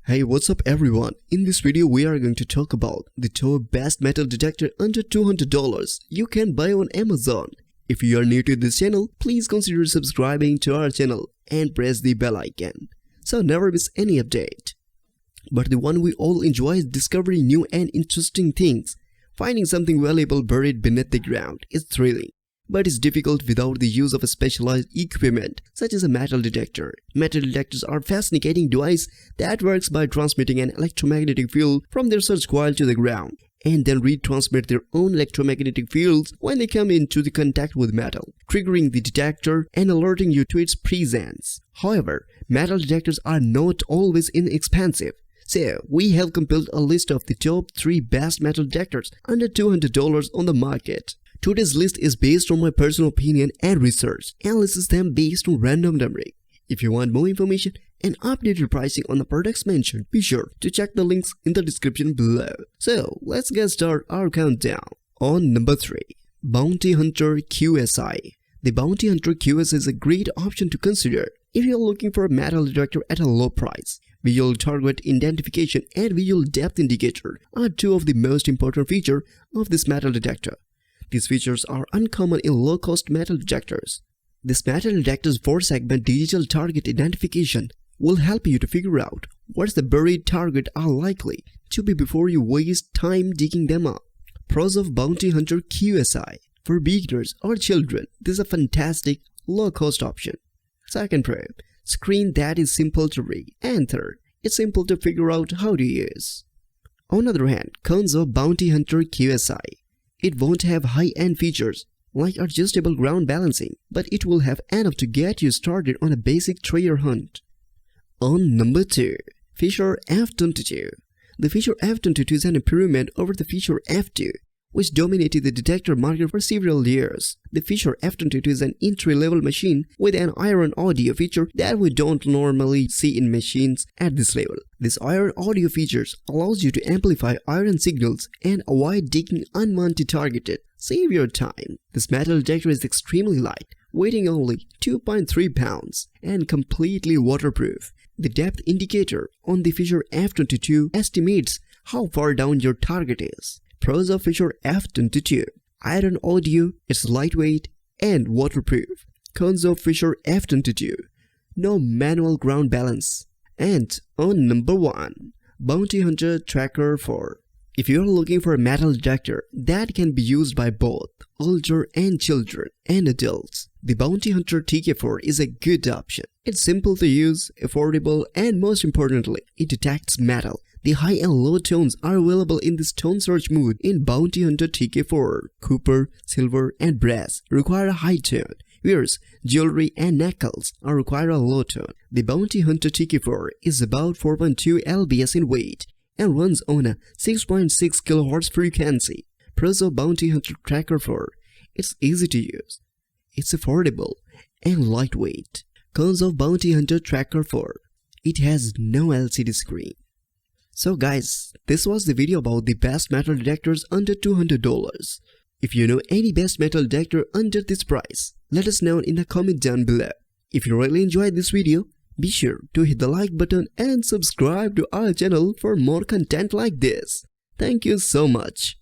Hey, what's up everyone? In this video we are going to talk about the top best metal detector under $200 you can buy on Amazon. If you are new to this channel, please consider subscribing to our channel and press the bell icon so never miss any update. But the one we all enjoy is discovering new and interesting things. Finding something valuable buried beneath the ground is thrilling, but it's difficult without the use of a specialized equipment such as a metal detector. Metal detectors are a fascinating device that works by transmitting an electromagnetic field from their search coil to the ground and then retransmit their own electromagnetic fields when they come into the contact with metal, triggering the detector and alerting you to its presence. However, metal detectors are not always inexpensive. So, we have compiled a list of the top 3 best metal detectors under $200 on the market. Today's list is based on my personal opinion and research, and lists them based on random numbering. If you want more information and updated pricing on the products mentioned, be sure to check the links in the description below. So, let's get started our countdown. On number 3, Bounty Hunter QSI. The Bounty Hunter QSI is a great option to consider if you are looking for a metal detector at a low price. Visual target identification and visual depth indicator are two of the most important features of this metal detector. These features are uncommon in low-cost metal detectors. This metal detector's 4-segment digital target identification will help you to figure out what the buried target are likely to be before you waste time digging them up. Pros of Bounty Hunter QSI. For beginners or children, this is a fantastic low-cost option. Second pro, screen that is simple to read. And third, it's simple to figure out how to use. On the other hand, cons of Bounty Hunter QSI. It won't have high-end features like adjustable ground balancing, but it will have enough to get you started on a basic treasure hunt. On number 2, Fisher F22. The Fisher F22 is an improvement over the Fisher F2, which dominated the detector market for several years. The Fisher F22 is an entry-level machine with an iron audio feature that we don't normally see in machines at this level. This iron audio features allows you to amplify iron signals and avoid digging unwanted targeted. Save your time. This metal detector is extremely light, weighing only 2.3 pounds and completely waterproof. The depth indicator on the Fisher F22 estimates how far down your target is. Pros of Fisher F22. Iron audio, it's lightweight and waterproof. Cons of Fisher F22. No manual ground balance. And on number 1, Bounty Hunter Tracker 4. If you are looking for a metal detector that can be used by both older and children and adults, the Bounty Hunter TK4 is a good option. It's simple to use, affordable, and most importantly, it detects metal. The high and low tones are available in this tone search mode in Bounty Hunter TK4. Copper, silver, and brass require a high tone, whereas jewelry and necklaces are require a low tone. The Bounty Hunter TK4 is about 4.2 lbs in weight and runs on a 6.6 kHz frequency. Pros of Bounty Hunter Tracker 4. It's easy to use, it's affordable, and lightweight. Cons of Bounty Hunter Tracker 4. It has no LCD screen. So guys, this was the video about the best metal detectors under $200. If you know any best metal detector under this price, let us know in the comment down below. If you really enjoyed this video, be sure to hit the like button and subscribe to our channel for more content like this. Thank you so much.